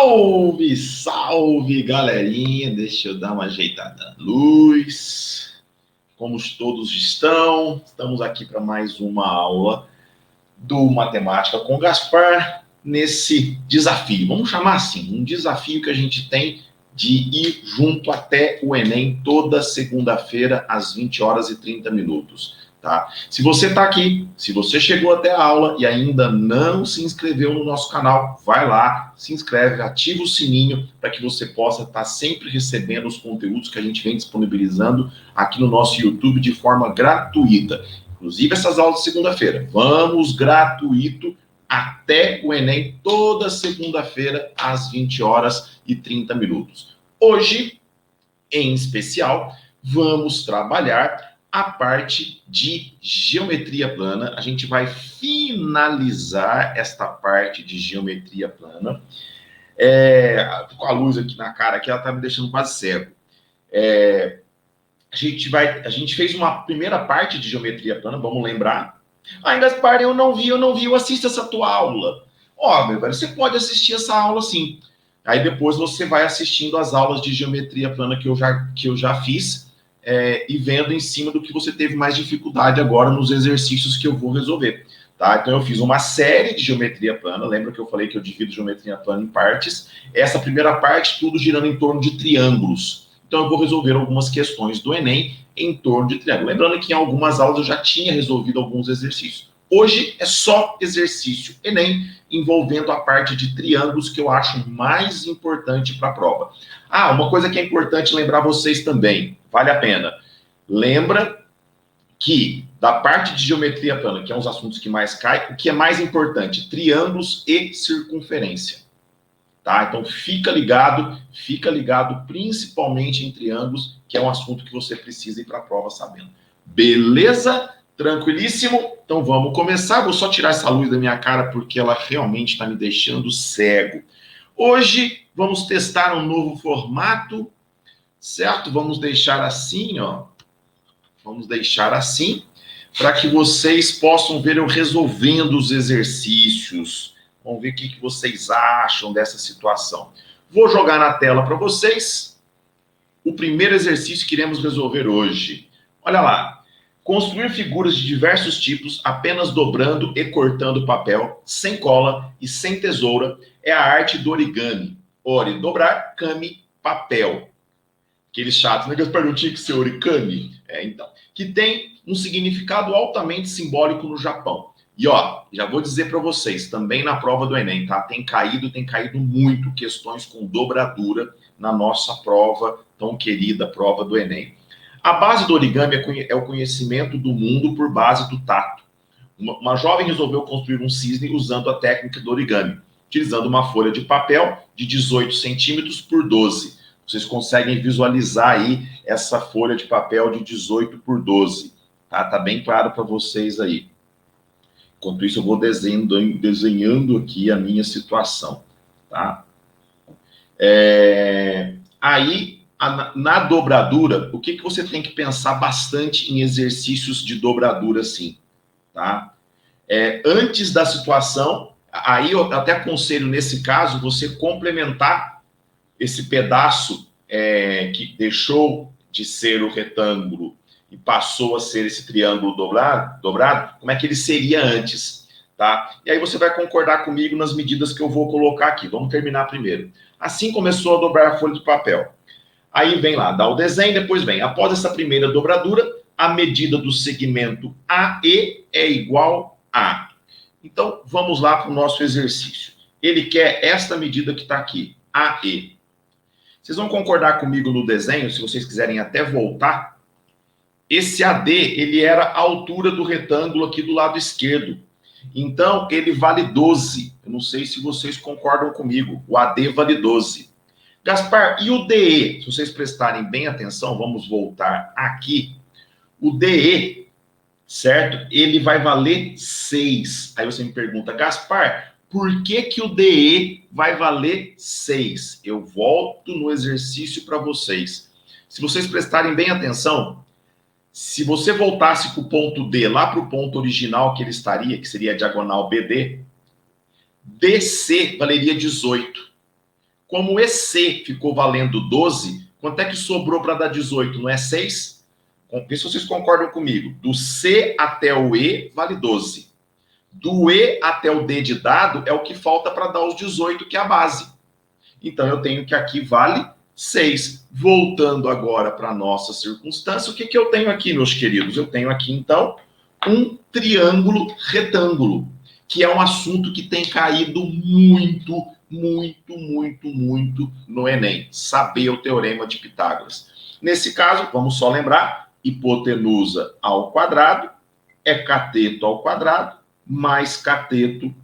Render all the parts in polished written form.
Salve, salve, galerinha. Deixa eu dar uma ajeitada na luz. Como todos estão? Estamos aqui para mais uma aula do Matemática com Gaspar, nesse desafio. Vamos chamar assim, um desafio que a gente tem de ir junto até o Enem toda segunda-feira às 20 horas e 30 minutos. Tá? Se você está aqui, se você chegou até a aula e ainda não se inscreveu no nosso canal, vai lá, se inscreve, ativa o sininho para que você possa estar sempre recebendo os conteúdos que a gente vem disponibilizando aqui no nosso YouTube de forma gratuita. Inclusive essas aulas de segunda-feira. Vamos gratuito até o Enem toda segunda-feira às 20 horas e 30 minutos. Hoje, em especial, vamos trabalhar a parte de geometria plana. A gente vai finalizar esta parte de geometria plana. Tô com a luz aqui na cara, aqui ela tá me deixando quase cego. A gente fez uma primeira parte de geometria plana, vamos lembrar. Gaspar, eu não vi, eu assisto essa tua aula. Meu velho, você pode assistir essa aula sim. Aí depois você vai assistindo as aulas de geometria plana que eu já fiz, e vendo em cima do que você teve mais dificuldade agora nos exercícios que eu vou resolver. Tá? Então eu fiz uma série de geometria plana, lembra que eu falei que eu divido geometria plana em partes? Essa primeira parte, tudo girando em torno de triângulos. Então eu vou resolver algumas questões do Enem em torno de triângulo. Lembrando que em algumas aulas eu já tinha resolvido alguns exercícios. Hoje é só exercício Enem envolvendo a parte de triângulos que eu acho mais importante para a prova. Uma coisa que é importante lembrar vocês também, vale a pena. Lembra que da parte de geometria plana, que é um dos assuntos que mais cai, o que é mais importante? Triângulos e circunferência. Tá? Então fica ligado principalmente em triângulos, que é um assunto que você precisa ir para a prova sabendo. Beleza? Tranquilíssimo? Então vamos começar. Vou só tirar essa luz da minha cara porque ela realmente está me deixando cego. Hoje vamos testar um novo formato, certo? Vamos deixar assim, ó. Vamos deixar assim para que vocês possam ver eu resolvendo os exercícios. Vamos ver o que vocês acham dessa situação. Vou jogar na tela para vocês o primeiro exercício que iremos resolver hoje. Olha lá. Construir figuras de diversos tipos apenas dobrando e cortando papel, sem cola e sem tesoura, é a arte do origami. Ori, dobrar, kami, papel. Aqueles chatos, né? Gaspar, não tinha que ser origami? Então. Que tem um significado altamente simbólico no Japão. E, já vou dizer para vocês, também na prova do Enem, tá? Tem caído muito questões com dobradura na nossa prova, tão querida prova do Enem. A base do origami é o conhecimento do mundo por base do tato. Uma jovem resolveu construir um cisne usando a técnica do origami, utilizando uma folha de papel de 18 centímetros por 12. Vocês conseguem visualizar aí essa folha de papel de 18 por 12. Tá bem claro para vocês aí. Enquanto isso, eu vou desenhando aqui a minha situação. Tá? Na dobradura, o que você tem que pensar bastante em exercícios de dobradura, sim, tá? Antes da situação, aí eu até aconselho, nesse caso, você complementar esse pedaço que deixou de ser o retângulo e passou a ser esse triângulo dobrado, como é que ele seria antes, tá? E aí você vai concordar comigo nas medidas que eu vou colocar aqui. Vamos terminar primeiro. Assim começou a dobrar a folha de papel. Aí vem lá, dá o desenho, depois vem. Após essa primeira dobradura, a medida do segmento AE é igual a. Então, vamos lá para o nosso exercício. Ele quer esta medida que está aqui, AE. Vocês vão concordar comigo no desenho, se vocês quiserem até voltar. Esse AD, ele era a altura do retângulo aqui do lado esquerdo. Então, ele vale 12. Eu não sei se vocês concordam comigo. O AD vale 12. Gaspar, e o DE? Se vocês prestarem bem atenção, vamos voltar aqui. O DE, certo? Ele vai valer 6. Aí você me pergunta, Gaspar, por que o DE vai valer 6? Eu volto no exercício para vocês. Se vocês prestarem bem atenção, se você voltasse com o ponto D lá para o ponto original que ele estaria, que seria a diagonal BD, DC valeria 18. como EC ficou valendo 12, quanto é que sobrou para dar 18? Não é 6? Vê se vocês concordam comigo. Do C até o E vale 12. Do E até o D de dado é o que falta para dar os 18, que é a base. Então, eu tenho que aqui vale 6. Voltando agora para a nossa circunstância, o que eu tenho aqui, meus queridos? Eu tenho aqui, então, um triângulo retângulo, que é um assunto que tem caído muito no Enem. Saber o teorema de Pitágoras. Nesse caso, vamos só lembrar, hipotenusa ao quadrado é cateto ao quadrado mais cateto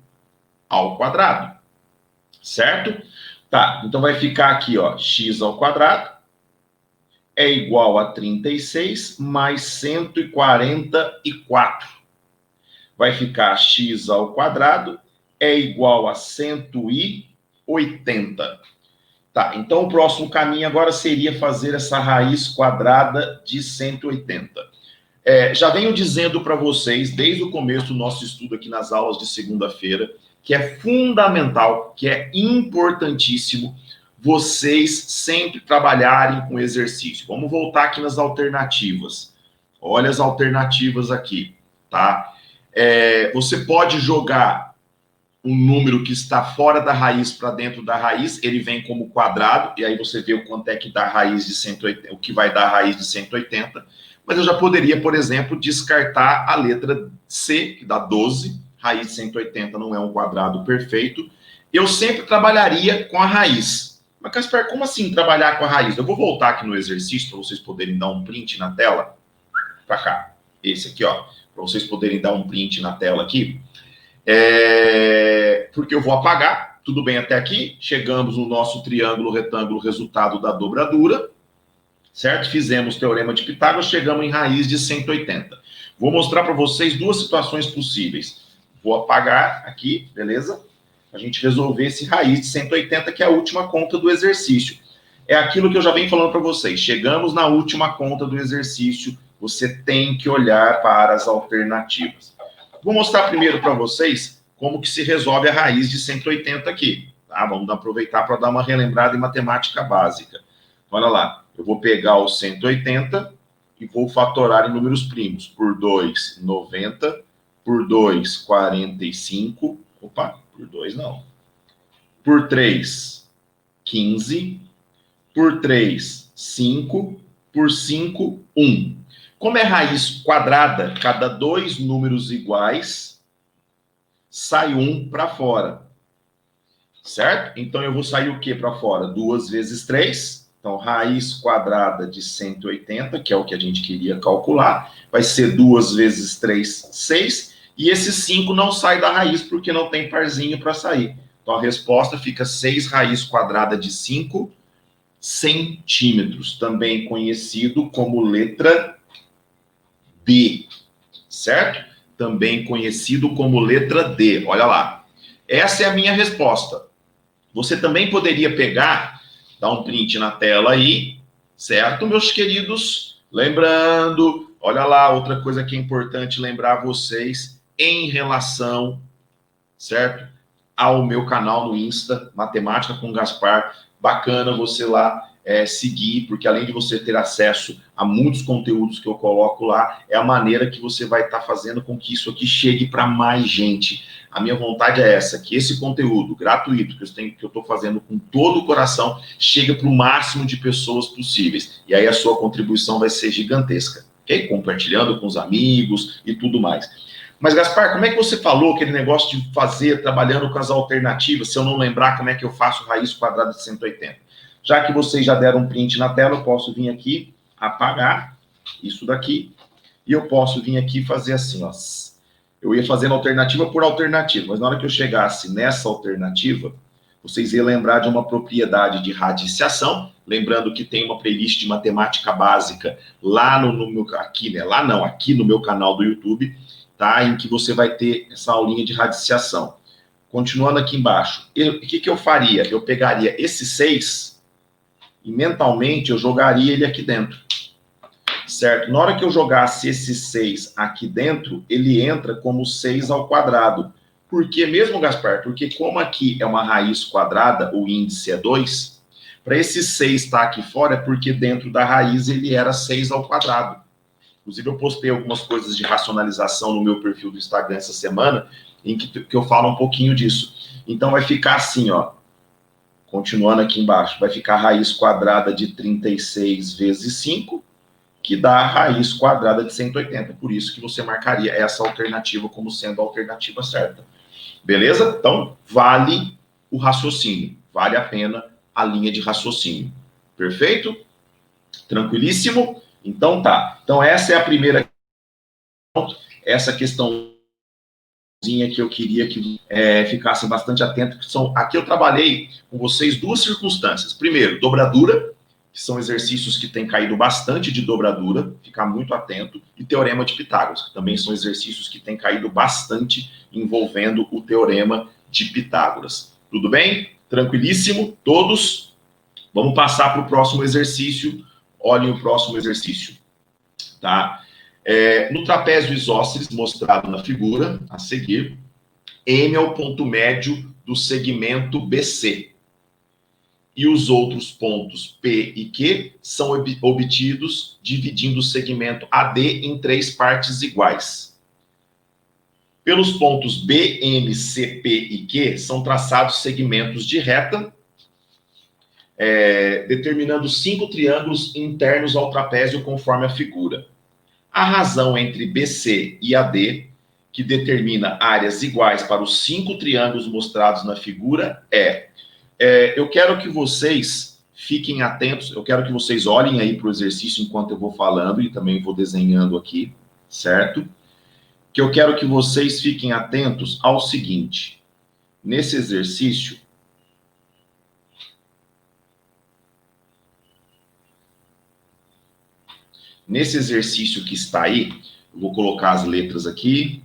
ao quadrado. Certo? Tá, então vai ficar aqui, ó, x ao quadrado é igual a 36 mais 144. Vai ficar x ao quadrado é igual a 180. Tá, então o próximo caminho agora seria fazer essa raiz quadrada de 180. Já venho dizendo para vocês, desde o começo do nosso estudo aqui nas aulas de segunda-feira, que é fundamental, que é importantíssimo vocês sempre trabalharem com exercício. Vamos voltar aqui nas alternativas. Olha as alternativas aqui, tá? Você pode jogar um número que está fora da raiz para dentro da raiz, ele vem como quadrado, e aí você vê o quanto é que dá a raiz de 180, o que vai dar a raiz de 180. Mas eu já poderia, por exemplo, descartar a letra C, que dá 12, raiz de 180 não é um quadrado perfeito. Eu sempre trabalharia com a raiz. Mas, Caspar, como assim trabalhar com a raiz? Eu vou voltar aqui no exercício para vocês poderem dar um print na tela. Para cá. Esse aqui, ó. Para vocês poderem dar um print na tela aqui. Porque eu vou apagar. Tudo bem até aqui? Chegamos no nosso triângulo retângulo, resultado da dobradura. Certo? Fizemos o teorema de Pitágoras, chegamos em raiz de 180. Vou mostrar para vocês duas situações possíveis. Vou apagar aqui, beleza? A gente resolver esse raiz de 180, que é a última conta do exercício. É aquilo que eu já venho falando para vocês. Chegamos na última conta do exercício, você tem que olhar para as alternativas. Vou mostrar primeiro para vocês como que se resolve a raiz de 180 aqui. Tá? Vamos aproveitar para dar uma relembrada em matemática básica. Olha lá. Eu vou pegar o 180 e vou fatorar em números primos. Por 2, 90. Por 2, 45. Opa, por 2 não. Por 3, 15. Por 3, 5. Por 5, 1. Como é raiz quadrada, cada dois números iguais, sai 1 para fora. Certo? Então, eu vou sair o que para fora? 2 vezes 3. Então, raiz quadrada de 180, que é o que a gente queria calcular, vai ser 2 vezes 3, 6. E esse 5 não sai da raiz, porque não tem parzinho para sair. Então, a resposta fica 6 raiz quadrada de 5 centímetros, também conhecido como letra D, certo? Também conhecido como letra D. Olha lá. Essa é a minha resposta. Você também poderia pegar... Dá um print na tela aí, certo, meus queridos? Lembrando, olha lá, outra coisa que é importante lembrar vocês em relação, certo, ao meu canal no Insta, Matemática com Gaspar. Bacana você lá seguir, porque além de você ter acesso a muitos conteúdos que eu coloco lá, é a maneira que você vai estar fazendo com que isso aqui chegue para mais gente. A minha vontade é essa, que esse conteúdo gratuito que eu estou fazendo com todo o coração chegue para o máximo de pessoas possíveis. E aí a sua contribuição vai ser gigantesca, ok? Compartilhando com os amigos e tudo mais. Mas, Gaspar, como é que você falou aquele negócio de fazer, trabalhando com as alternativas, se eu não lembrar como é que eu faço raiz quadrada de 180? Já que vocês já deram um print na tela, eu posso vir aqui, apagar isso daqui, e eu posso vir aqui e fazer assim, ó. Eu ia fazendo alternativa por alternativa, mas na hora que eu chegasse nessa alternativa, vocês iam lembrar de uma propriedade de radiciação, lembrando que tem uma playlist de matemática básica lá no meu, aqui, né? Lá não, aqui no meu canal do YouTube, tá? Em que você vai ter essa aulinha de radiciação. Continuando aqui embaixo, o que eu faria? Eu pegaria esse 6 e mentalmente eu jogaria ele aqui dentro, certo? Na hora que eu jogasse esse 6 aqui dentro, ele entra como 6 ao quadrado. Por que mesmo, Gaspar? Porque como aqui é uma raiz quadrada, o índice é 2, para esse 6 estar aqui fora é porque dentro da raiz ele era 6 ao quadrado. Inclusive eu postei algumas coisas de racionalização no meu perfil do Instagram essa semana, em que eu falo um pouquinho disso. Então vai ficar assim, ó, continuando aqui embaixo, vai ficar a raiz quadrada de 36 vezes 5, que dá a raiz quadrada de 180. Por isso que você marcaria essa alternativa como sendo a alternativa certa. Beleza? Então, vale o raciocínio. Vale a pena a linha de raciocínio. Perfeito? Tranquilíssimo? Então tá. Então essa é a primeira. Essa questãozinha que eu queria que ficasse bastante atento. Que são, aqui eu trabalhei com vocês duas circunstâncias. Primeiro, dobradura, que são exercícios que têm caído bastante de dobradura, ficar muito atento, e teorema de Pitágoras, que também são exercícios que têm caído bastante envolvendo o teorema de Pitágoras. Tudo bem? Tranquilíssimo? Todos? Vamos passar para o próximo exercício. Olhem o próximo exercício. Tá? No trapézio isósceles, mostrado na figura a seguir, M é o ponto médio do segmento BC. E os outros pontos P e Q são obtidos dividindo o segmento AD em 3 partes iguais. Pelos pontos B, M, C, P e Q são traçados segmentos de reta, determinando 5 triângulos internos ao trapézio conforme a figura. A razão entre BC e AD, que determina áreas iguais para os 5 triângulos mostrados na figura, eu quero que vocês fiquem atentos, eu quero que vocês olhem aí para o exercício enquanto eu vou falando e também vou desenhando aqui, certo? Que eu quero que vocês fiquem atentos ao seguinte. Nesse exercício, que está aí, eu vou colocar as letras aqui.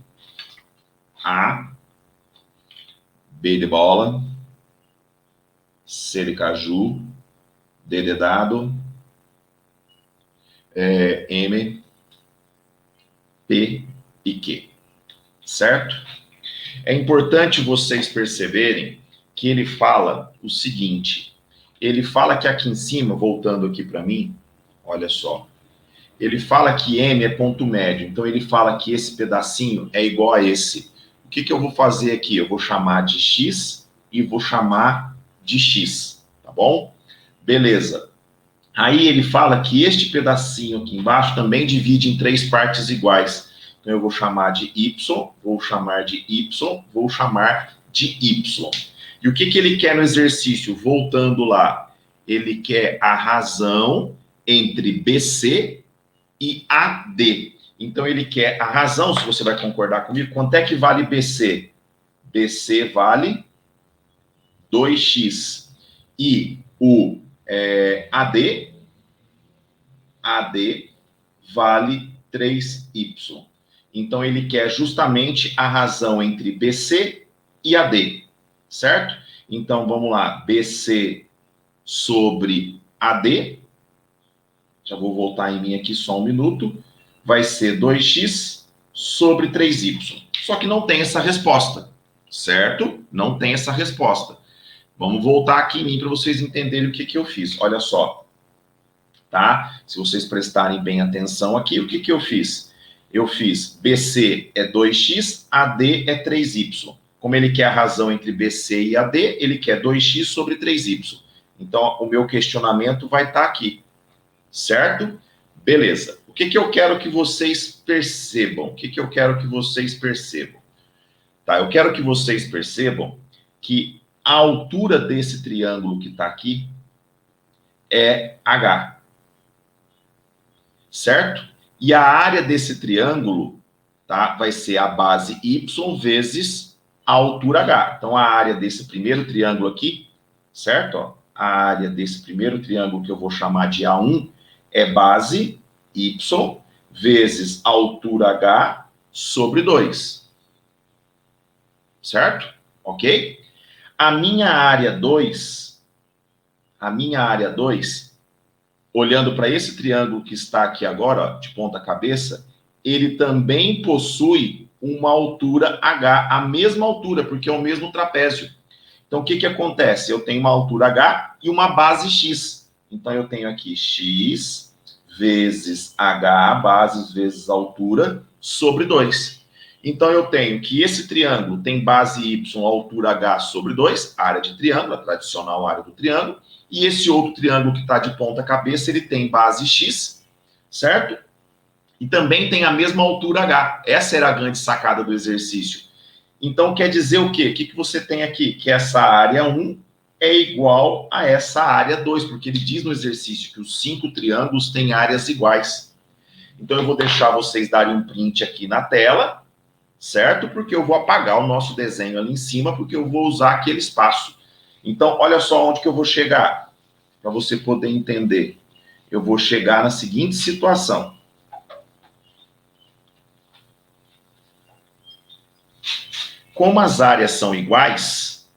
A, B de bola, C de caju, D de dado, M, P e Q. Certo? É importante vocês perceberem que ele fala o seguinte. Ele fala que aqui em cima, voltando aqui para mim, olha só. Ele fala que M é ponto médio, então ele fala que esse pedacinho é igual a esse. O que eu vou fazer aqui? Eu vou chamar de X e vou chamar de X, tá bom? Beleza. Aí ele fala que este pedacinho aqui embaixo também divide em 3 partes iguais. Então eu vou chamar de Y, vou chamar de Y, vou chamar de Y. E o que ele quer no exercício? Voltando lá, ele quer a razão entre BC e AD. Então ele quer a razão, se você vai concordar comigo, quanto é que vale BC? BC vale 2x. E o AD vale 3y. Então ele quer justamente a razão entre BC e AD, certo? Então vamos lá, BC sobre AD, já vou voltar em mim aqui só um minuto, vai ser 2x sobre 3y. Só que não tem essa resposta, certo? Não tem essa resposta. Vamos voltar aqui em mim para vocês entenderem o que eu fiz. Olha só, tá? Se vocês prestarem bem atenção aqui, o que eu fiz? Eu fiz BC é 2x, AD é 3y. Como ele quer a razão entre BC e AD, ele quer 2x sobre 3y. Então, o meu questionamento vai estar aqui, certo? Beleza. O que eu quero que vocês percebam? O que eu quero que vocês percebam? Tá, eu quero que vocês percebam que a altura desse triângulo que está aqui é H. Certo? E a área desse triângulo, tá, vai ser a base Y vezes a altura H. Então, a área desse primeiro triângulo aqui, certo? Ó, a área desse primeiro triângulo que eu vou chamar de A1 é base Y vezes a altura H sobre 2. Certo? Ok? A minha área 2, olhando para esse triângulo que está aqui agora, ó, de ponta cabeça, ele também possui uma altura H, a mesma altura, porque é o mesmo trapézio. Então, o que que acontece? Eu tenho uma altura H e uma base X. Então, eu tenho aqui X vezes H, bases vezes altura, sobre 2. Então, eu tenho que esse triângulo tem base Y, altura H sobre 2, área de triângulo, a tradicional área do triângulo, e esse outro triângulo que está de ponta cabeça, ele tem base X, certo? E também tem a mesma altura H. Essa era a grande sacada do exercício. Então, quer dizer o quê? O que você tem aqui? Que essa área 1 é igual a essa área 2, porque ele diz no exercício que os 5 triângulos têm áreas iguais. Então, eu vou deixar vocês darem um print aqui na tela, certo? Porque eu vou apagar o nosso desenho ali em cima, porque eu vou usar aquele espaço. Então, olha só onde que eu vou chegar, para você poder entender. Eu vou chegar na seguinte situação. Como as áreas são iguais,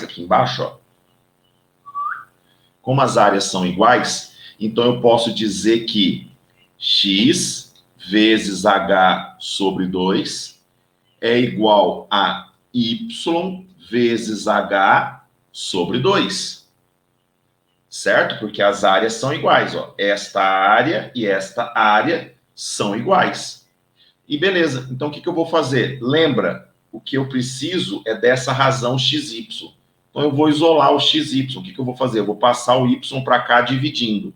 aqui embaixo, ó, como as áreas são iguais, então eu posso dizer que x vezes h sobre 2 é igual a y vezes h sobre 2. Certo? Porque as áreas são iguais, ó. Esta área e esta área são iguais. E beleza, então o que eu vou fazer? Lembra, o que eu preciso é dessa razão xy. Então eu vou isolar o xy. O que eu vou fazer? Eu vou passar o y para cá dividindo.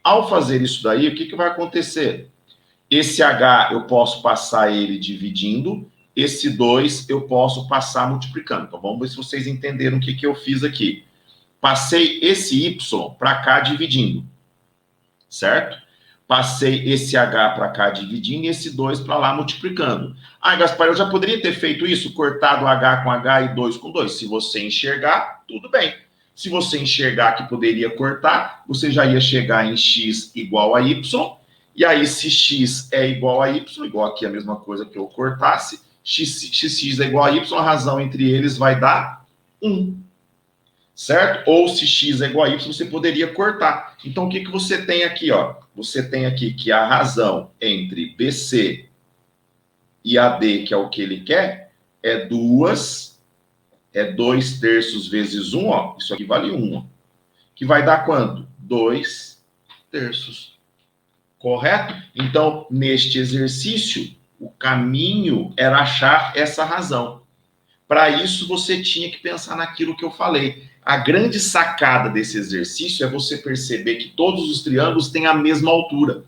Ao fazer isso daí, o que vai acontecer? Esse h eu posso passar ele dividindo, esse 2 eu posso passar multiplicando. Então vamos ver se vocês entenderam o que eu fiz aqui. Passei esse y para cá dividindo, certo? Passei esse h para cá dividindo e esse 2 para lá multiplicando. Ah, Gaspar, eu já poderia ter feito isso, cortado h com h e 2 com 2. Se você enxergar, tudo bem. Se você enxergar que poderia cortar, você já ia chegar em x igual a y. E aí, se x é igual a y, igual aqui a mesma coisa que eu cortasse, x é igual a y, a razão entre eles vai dar 1. Certo? Ou se x é igual a y, você poderia cortar. Então, o que você tem aqui, ó? Você tem aqui que a razão entre BC e AD, que é o que ele quer, é 2 terços vezes 1, ó. Isso aqui vale 1, ó. Que vai dar quanto? 2 terços. Correto? Então, neste exercício, o caminho era achar essa razão. Para isso, você tinha que pensar naquilo que eu falei. A grande sacada desse exercício é você perceber que todos os triângulos têm a mesma altura.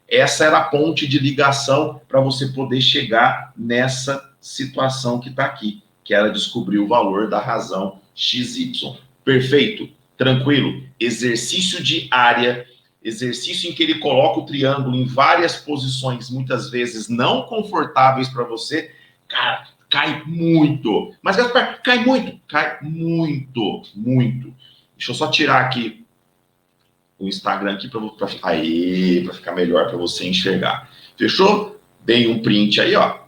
Essa era a ponte de ligação para você poder chegar nessa situação que está aqui, que era descobrir o valor da razão XY. Perfeito? Tranquilo? Exercício de área, exercício em que ele coloca o triângulo em várias posições, muitas vezes não confortáveis para você. Cara, cai muito. Mas, Gaspar, cai muito? Cai muito, muito. Deixa eu só tirar aqui o Instagram aqui para ficar melhor para você enxergar. Fechou? Dei um print aí, ó.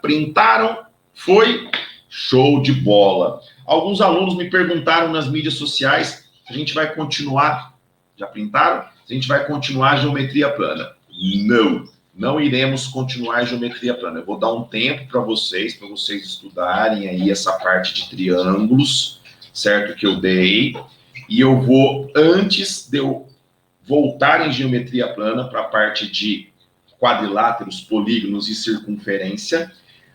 Printaram. Foi show de bola. Alguns alunos me perguntaram nas mídias sociais se a gente vai continuar. Já printaram? Se a gente vai continuar a geometria plana. Não iremos continuar a geometria plana. Eu vou dar um tempo para vocês estudarem aí essa parte de triângulos, certo? Que eu dei. E eu vou, antes de eu voltar em geometria plana para a parte de quadriláteros, polígonos e circunferência,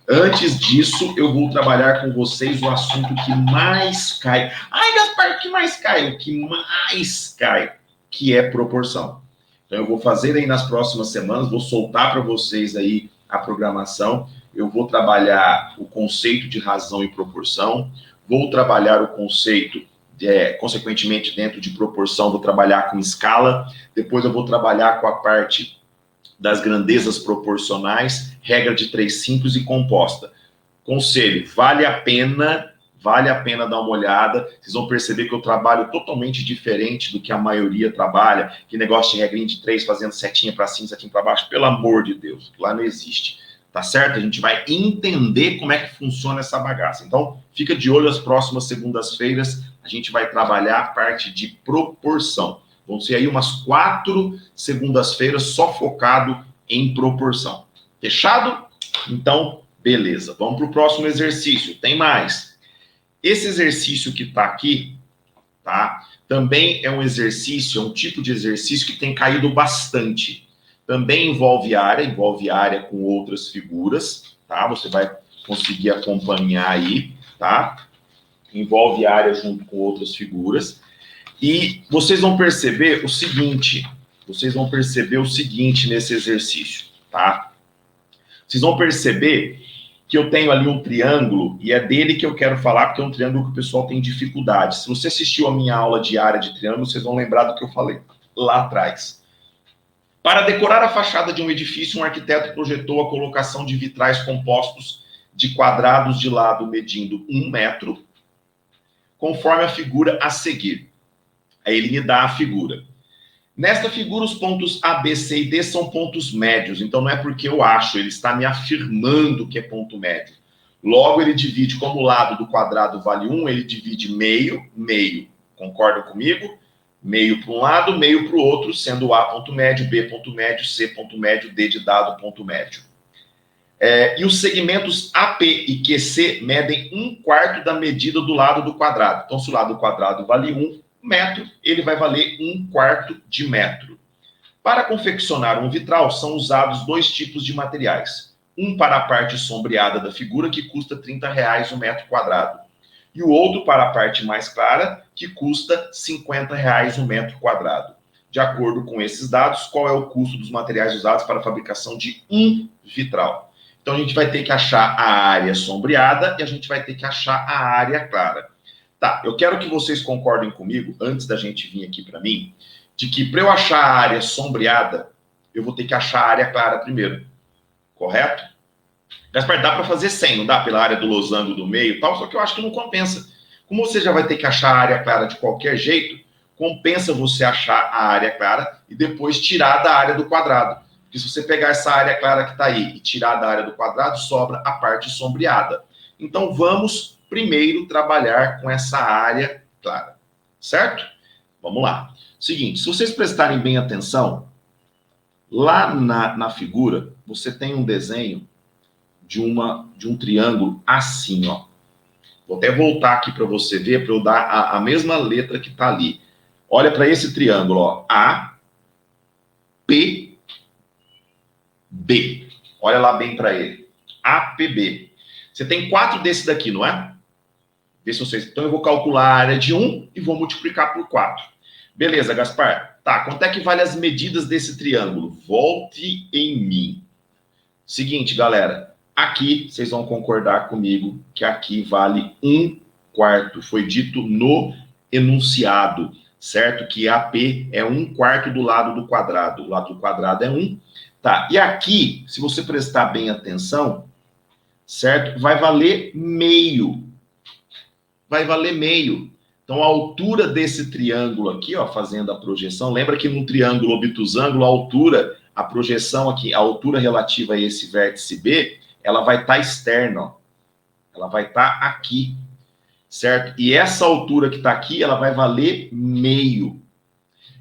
antes disso, eu vou trabalhar com vocês o assunto que mais cai. Ai, Gaspar, o que mais cai? O que mais cai, que é proporção. Então, eu vou fazer aí nas próximas semanas, vou soltar para vocês aí a programação, eu vou trabalhar o conceito de razão e proporção, vou trabalhar o conceito, consequentemente, dentro de proporção, vou trabalhar com escala, depois eu vou trabalhar com a parte das grandezas proporcionais, regra de 3 simples e composta. Conselho, vale a pena dar uma olhada, vocês vão perceber que eu trabalho totalmente diferente do que a maioria trabalha, que negócio de regrinha de 3, fazendo setinha para cima, setinha para baixo, pelo amor de Deus, lá não existe, tá certo? A gente vai entender como é que funciona essa bagaça. Então, fica de olho as próximas segundas-feiras, a gente vai trabalhar a parte de proporção. Vão ser aí umas 4 segundas-feiras só focado em proporção. Fechado? Então, beleza. Vamos para o próximo exercício. Tem mais. Esse exercício que está aqui, tá? Também é um exercício, é um tipo de exercício que tem caído bastante. Também envolve área com outras figuras, tá? Você vai conseguir acompanhar aí, tá? Envolve área junto com outras figuras. E vocês vão perceber o seguinte, nesse exercício, tá? Vocês vão perceber que eu tenho ali um triângulo, e é dele que eu quero falar, porque é um triângulo que o pessoal tem dificuldade. Se você assistiu a minha aula de área de triângulo, vocês vão lembrar do que eu falei lá atrás. Para decorar a fachada de um edifício, um arquiteto projetou a colocação de vitrais compostos de quadrados de lado medindo 1 metro, conforme a figura a seguir. Aí ele me dá a figura. Nesta figura, os pontos A, B, C e D são pontos médios. Então, não é porque eu acho, ele está me afirmando que é ponto médio. Logo, ele divide, como o lado do quadrado vale 1, ele divide meio, meio. Concordam comigo? Meio para um lado, meio para o outro, sendo A ponto médio, B ponto médio, C ponto médio, D de dado ponto médio. E os segmentos AP e QC medem 1/4 da medida do lado do quadrado. Então, se o lado do quadrado vale 1 metro, ele vai valer 1/4 de metro. Para confeccionar um vitral, são usados 2 tipos de materiais. Um para a parte sombreada da figura, que custa R$30 o metro quadrado. E o outro para a parte mais clara, que custa R$50 o metro quadrado. De acordo com esses dados, qual é o custo dos materiais usados para a fabricação de um vitral? Então, a gente vai ter que achar a área sombreada e a gente vai ter que achar a área clara. Tá, eu quero que vocês concordem comigo, antes da gente vir aqui para mim, de que para eu achar a área sombreada, eu vou ter que achar a área clara primeiro. Correto? Gaspar, dá para fazer sem, não dá? Pela área do losango do meio e tal, só que eu acho que não compensa. Como você já vai ter que achar a área clara de qualquer jeito, compensa você achar a área clara e depois tirar da área do quadrado. Porque se você pegar essa área clara que está aí e tirar da área do quadrado, sobra a parte sombreada. Então, vamos primeiro trabalhar com essa área clara, certo? Vamos lá. Seguinte, se vocês prestarem bem atenção, lá na figura, você tem um desenho de um triângulo assim, ó. Vou até voltar aqui para você ver, para eu dar a mesma letra que está ali. Olha para esse triângulo, ó. A, P, B. Olha lá bem para ele. APB. Você tem 4 desse daqui, não é? Vê se vocês... Então, eu vou calcular a área de 1 e vou multiplicar por 4. Beleza, Gaspar? Tá, quanto é que vale as medidas desse triângulo? Volte em mim. Seguinte, galera. Aqui, vocês vão concordar comigo que aqui vale 1/4. Foi dito no enunciado, certo? Que AP é 1/4 do lado do quadrado. O lado do quadrado é 1. Tá, e aqui, se você prestar bem atenção, certo? Vai valer meio. Vai valer meio. Então, a altura desse triângulo aqui, ó, fazendo a projeção, lembra que num triângulo obtusângulo, a altura, a projeção aqui, a altura relativa a esse vértice B, ela vai estar externa, ó. Ela vai estar aqui, certo? E essa altura que está aqui, ela vai valer meio.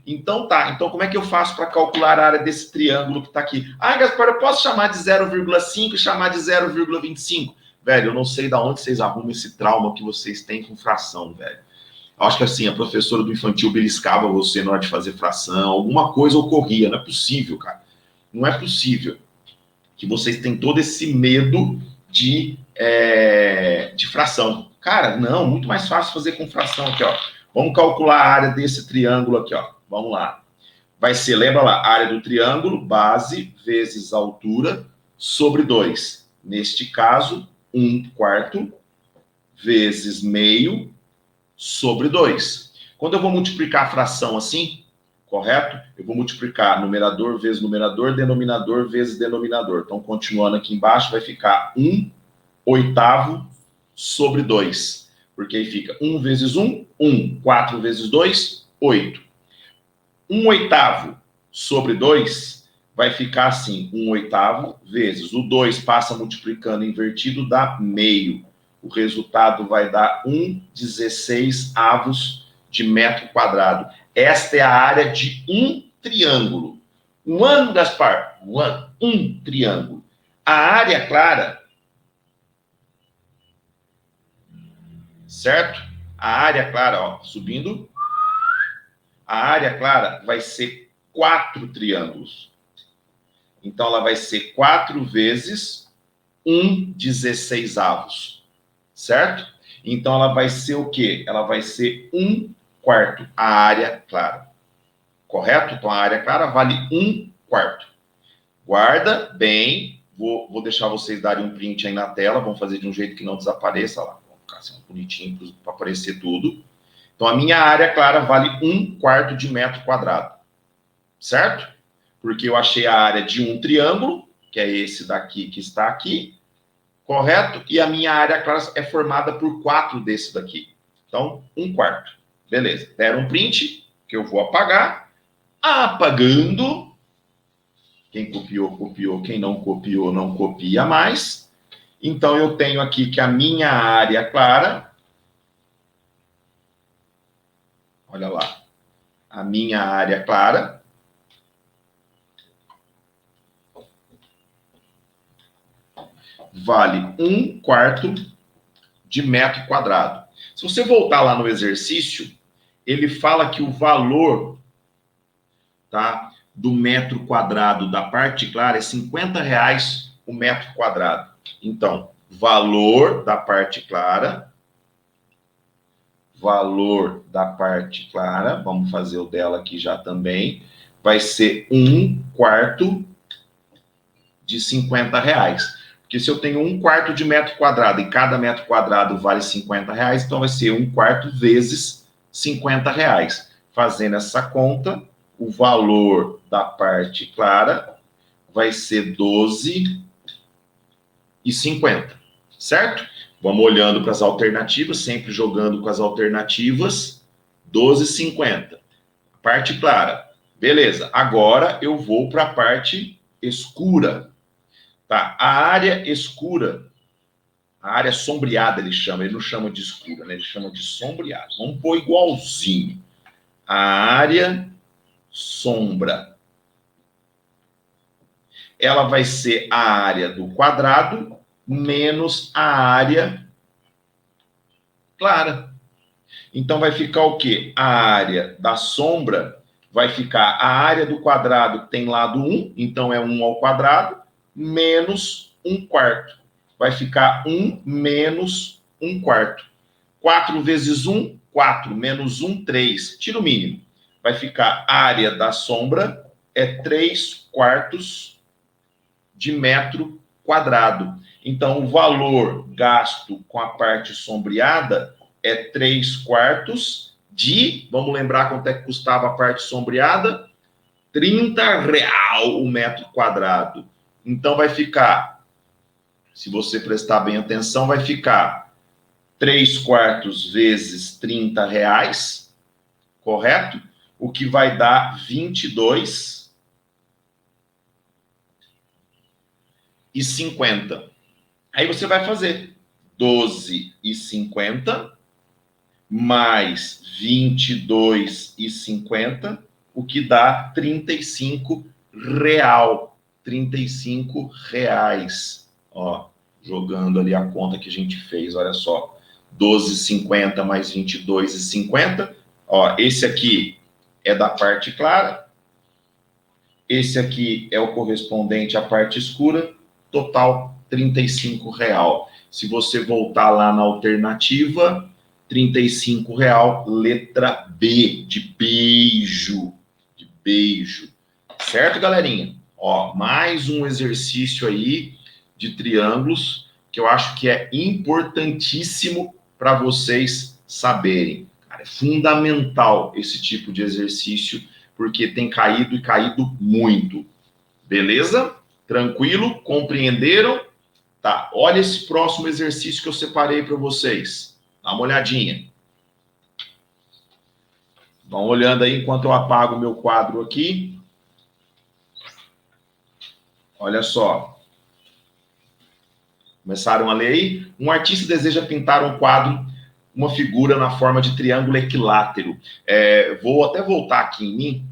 Então, tá. Então, como é que eu faço para calcular a área desse triângulo que está aqui? Ah, Gaspar, eu posso chamar de 0,5 e chamar de 0,25? Velho, eu não sei de onde vocês arrumam esse trauma que vocês têm com fração, velho. Eu acho que assim, a professora do infantil beliscava você na hora de fazer fração, alguma coisa ocorria. Não é possível, cara. Não é possível que vocês têm todo esse medo de fração. Cara, não, muito mais fácil fazer com fração aqui, ó. Vamos calcular a área desse triângulo aqui, ó. Vamos lá. Vai ser, lembra lá, área do triângulo, base vezes altura, sobre 2. Neste caso, 1/4 vezes meio sobre 2. Quando eu vou multiplicar a fração assim, correto? Eu vou multiplicar numerador vezes numerador, denominador vezes denominador. Então, continuando aqui embaixo, vai ficar 1/8 sobre 2. Porque aí fica 1 vezes 1, 1. 4 vezes 2, 8. 1/8 sobre 2 vai ficar assim, 1/8 vezes o 2 passa multiplicando invertido, dá meio. O resultado vai dar 1/16 de metro quadrado. Esta é a área de um triângulo. Um ano, Gaspar? Um triângulo. A área clara, certo? A área clara, ó, subindo. A área clara vai ser 4 triângulos. Então, ela vai ser 4 vezes 1/16, certo? Então, ela vai ser o quê? Ela vai ser 1/4, a área clara. Correto? Então, a área clara vale 1/4. Guarda bem. Vou deixar vocês darem um print aí na tela. Vamos fazer de um jeito que não desapareça lá. Vamos ficar assim, bonitinho para aparecer tudo. Então, a minha área clara vale 1/4 de metro quadrado. Certo? Porque eu achei a área de um triângulo, que é esse daqui que está aqui. Correto? E a minha área clara é formada por 4 desse daqui. Então, 1/4. Beleza. Deram um print, que eu vou apagar. Apagando. Quem copiou, copiou. Quem não copiou, não copia mais. Então, eu tenho aqui que a minha área clara... Olha lá. A minha área clara... vale 1/4 de metro quadrado. Se você voltar lá no exercício, ele fala que o valor, tá, do metro quadrado da parte clara é R$50 o metro quadrado. Então, valor da parte clara, vamos fazer o dela aqui já também, vai ser 1/4 de R$50. Porque se eu tenho 1/4 de metro quadrado e cada metro quadrado vale R$50, então vai ser 1/4 vezes R$50. Fazendo essa conta, o valor da parte clara vai ser 12,50, certo? Vamos olhando para as alternativas, sempre jogando com as alternativas. 12,50. Parte clara. Beleza. Agora eu vou para a parte escura. Tá, a área escura, a área sombreada ele não chama de escura, né? Ele chama de sombreado. Vamos pôr igualzinho. A área sombra, ela vai ser a área do quadrado menos a área clara. Então vai ficar o quê? A área da sombra vai ficar a área do quadrado tem lado 1, então é 1 ao quadrado, menos 1/4. Vai ficar 1 menos 1/4. 4 vezes 1, 4. Menos 1, 3. Tira o mínimo. Vai ficar a área da sombra é 3/4 de metro quadrado. Então, o valor gasto com a parte sombreada é 3/4 de... Vamos lembrar quanto é que custava a parte sombreada? R$30 o metro quadrado. Então, vai ficar, se você prestar bem atenção, vai ficar 3/4 vezes R$30, correto? O que vai dar 22,50. Aí você vai fazer 12,50 mais 22,50, o que dá R$35. R$35. Ó, jogando ali a conta que a gente fez, olha só. 12,50 mais 22,50. Ó, esse aqui é da parte clara. Esse aqui é o correspondente à parte escura. Total, R$35. Se você voltar lá na alternativa, R$35, letra B, de beijo. De beijo. Certo, galerinha? Ó, mais um exercício aí de triângulos que eu acho que é importantíssimo para vocês saberem. Cara, é fundamental esse tipo de exercício, porque tem caído e caído muito. Beleza? Tranquilo? Compreenderam? Tá, olha esse próximo exercício que eu separei para vocês. Dá uma olhadinha. Vão olhando aí enquanto eu apago o meu quadro aqui. Olha só. Começaram a ler aí? Um artista deseja pintar um quadro, uma figura na forma de triângulo equilátero. Vou até voltar aqui em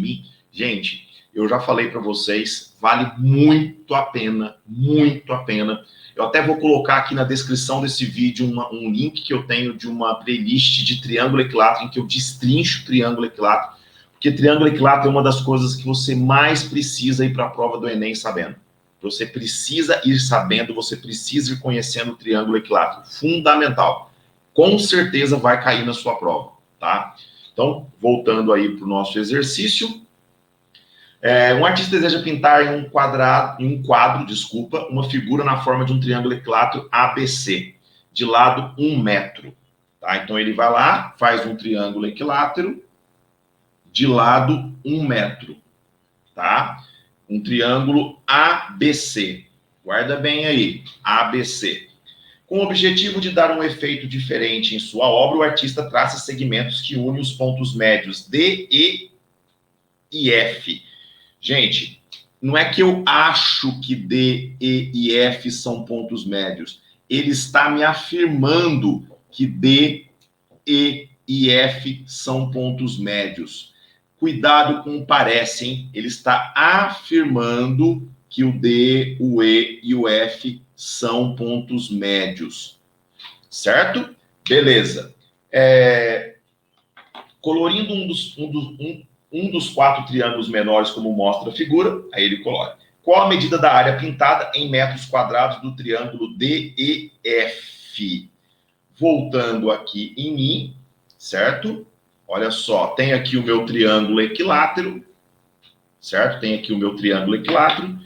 mim. Gente, eu já falei para vocês, vale muito a pena, muito a pena. Eu até vou colocar aqui na descrição desse vídeo um link que eu tenho de uma playlist de triângulo equilátero, em que eu destrincho triângulo equilátero, porque triângulo equilátero é uma das coisas que você mais precisa ir para a prova do Enem sabendo. Você precisa ir sabendo, você precisa ir conhecendo o triângulo equilátero. Fundamental. Com certeza vai cair na sua prova, tá? Então, voltando aí para o nosso exercício. Um artista deseja pintar em um quadro, uma figura na forma de um triângulo equilátero ABC, de lado 1 metro. Tá? Então, ele vai lá, faz um triângulo equilátero de lado 1 metro. Tá? Um triângulo ABC. Guarda bem aí, ABC. Com o objetivo de dar um efeito diferente em sua obra, o artista traça segmentos que unem os pontos médios D, E e F. Gente, não é que eu acho que D, E e F são pontos médios. Ele está me afirmando que D, E e F são pontos médios. Cuidado com o parece, hein? Ele está afirmando que o D, o E e o F são pontos médios. Certo? Beleza. Colorindo um dos 4 triângulos menores, como mostra a figura, aí ele coloca. Qual a medida da área pintada em metros quadrados do triângulo DEF? Voltando aqui em mim, certo? Olha só, tem aqui o meu triângulo equilátero, certo? Tem aqui o meu triângulo equilátero.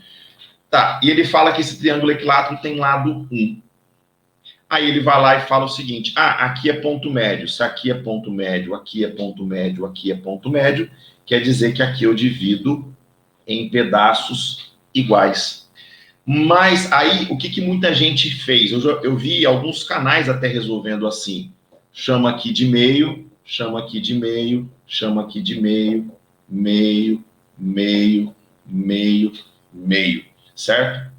Tá, e ele fala que esse triângulo equilátero tem lado 1. Aí ele vai lá e fala o seguinte, aqui é ponto médio, se aqui é ponto médio, aqui é ponto médio, aqui é ponto médio, quer dizer que aqui eu divido em pedaços iguais. Mas aí, o que muita gente fez? Eu vi alguns canais até resolvendo assim, chama aqui de meio, chama aqui de meio, chama aqui de meio, meio, meio, meio, meio, certo?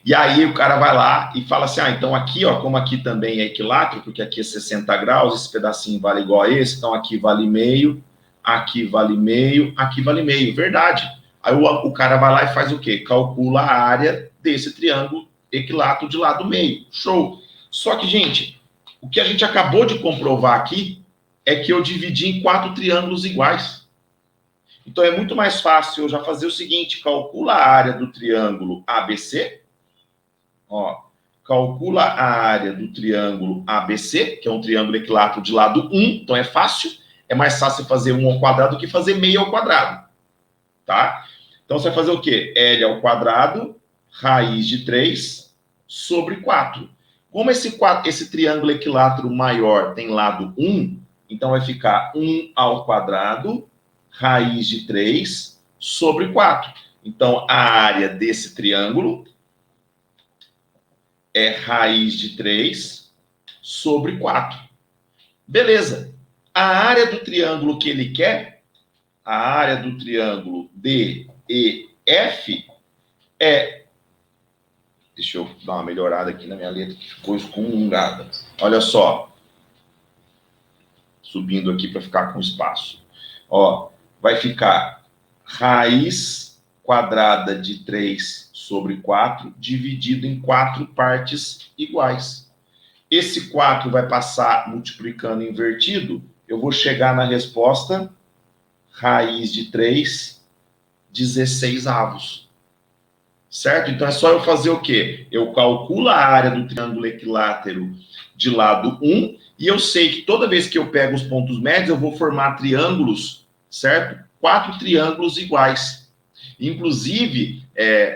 E aí o cara vai lá e fala assim, então aqui, ó, como aqui também é equilátero, porque aqui é 60 graus, esse pedacinho vale igual a esse, então aqui vale meio, aqui vale meio, aqui vale meio, verdade. Aí o cara vai lá e faz o quê? Calcula a área desse triângulo equilátero de lado meio. Show! Só que, gente, o que a gente acabou de comprovar aqui é que eu dividi em 4 triângulos iguais. Então é muito mais fácil eu já fazer o seguinte, calcula a área do triângulo ABC, ó, calcula a área do triângulo ABC, que é um triângulo equilátero de lado 1, então é fácil, é mais fácil fazer 1 ao quadrado do que fazer meio ao quadrado, tá? Então você vai fazer o quê? L ao quadrado, raiz de 3 sobre 4. Como esse triângulo equilátero maior tem lado 1, então vai ficar 1 ao quadrado, raiz de 3 sobre 4. Então a área desse triângulo é raiz de 3 sobre 4. Beleza. A área do triângulo que ele quer, a área do triângulo DEF é... Deixa eu dar uma melhorada aqui na minha letra, que ficou escungada. Olha só. Subindo aqui para ficar com espaço. Ó, vai ficar raiz quadrada de 3 sobre 4, dividido em 4 partes iguais. Esse 4 vai passar multiplicando invertido, eu vou chegar na resposta, raiz de 3, 16 avos. Certo? Então é só eu fazer o quê? Eu calculo a área do triângulo equilátero de lado 1, e eu sei que toda vez que eu pego os pontos médios, eu vou formar triângulos, certo? 4 triângulos iguais. Inclusive,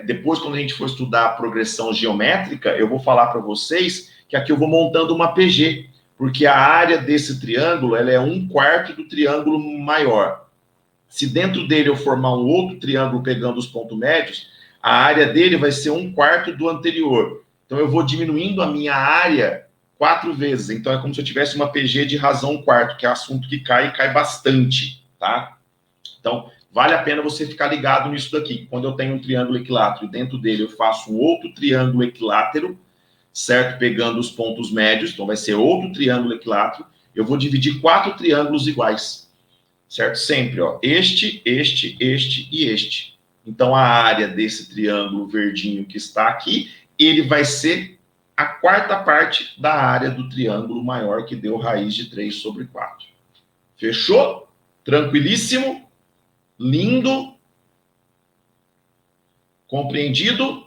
depois, quando a gente for estudar a progressão geométrica, eu vou falar para vocês que aqui eu vou montando uma PG, porque a área desse triângulo ela é 1/4 do triângulo maior. Se dentro dele eu formar um outro triângulo pegando os pontos médios, a área dele vai ser 1/4 do anterior. Então, eu vou diminuindo a minha área 4 vezes. Então, é como se eu tivesse uma PG de razão 1/4, que é assunto que cai e cai bastante, tá? Então, vale a pena você ficar ligado nisso daqui. Quando eu tenho um triângulo equilátero e dentro dele eu faço um outro triângulo equilátero, certo? Pegando os pontos médios, então vai ser outro triângulo equilátero, eu vou dividir 4 triângulos iguais. certo? Sempre, ó, este e este. Então, a área desse triângulo verdinho que está aqui, ele vai ser a quarta parte da área do triângulo maior que deu raiz de 3 sobre 4. Fechou? Tranquilíssimo? Lindo? Compreendido?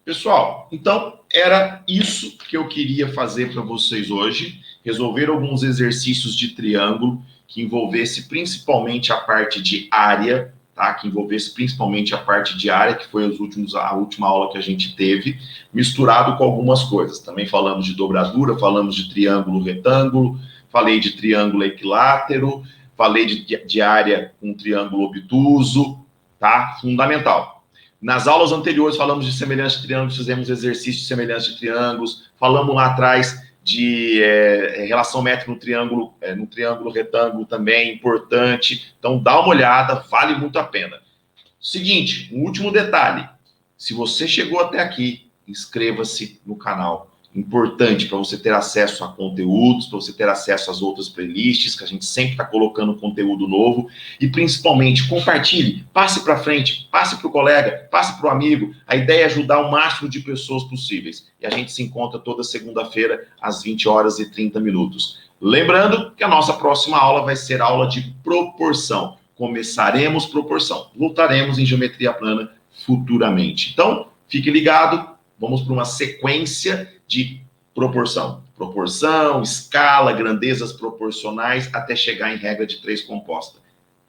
Pessoal, então era isso que eu queria fazer para vocês hoje, resolver alguns exercícios de triângulo que envolvesse principalmente a parte de área, tá? Que envolvesse principalmente a parte de área, que foi a última aula que a gente teve, misturado com algumas coisas. Também falamos de dobradura, falamos de triângulo retângulo, falei de triângulo equilátero, falei de área com triângulo obtuso, tá? Fundamental. Nas aulas anteriores falamos de semelhança de triângulos, fizemos exercícios de semelhança de triângulos, falamos lá atrás de relação métrica no triângulo retângulo também, importante. Então dá uma olhada, vale muito a pena. Seguinte, um último detalhe. Se você chegou até aqui, inscreva-se no canal. Importante para você ter acesso a conteúdos, para você ter acesso às outras playlists, que a gente sempre está colocando conteúdo novo. E principalmente, compartilhe, passe para frente, passe para o colega, passe para o amigo. A ideia é ajudar o máximo de pessoas possíveis. E a gente se encontra toda segunda-feira, às 20 horas e 30 minutos. Lembrando que a nossa próxima aula vai ser aula de proporção. Começaremos proporção. Voltaremos em geometria plana futuramente. Então, fique ligado. Vamos para uma sequência de proporção. Proporção, escala, grandezas proporcionais, até chegar em regra de 3 composta.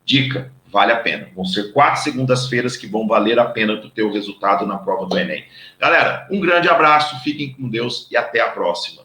Dica, vale a pena. Vão ser 4 segundas-feiras que vão valer a pena para o teu resultado na prova do Enem. Galera, um grande abraço, fiquem com Deus e até a próxima.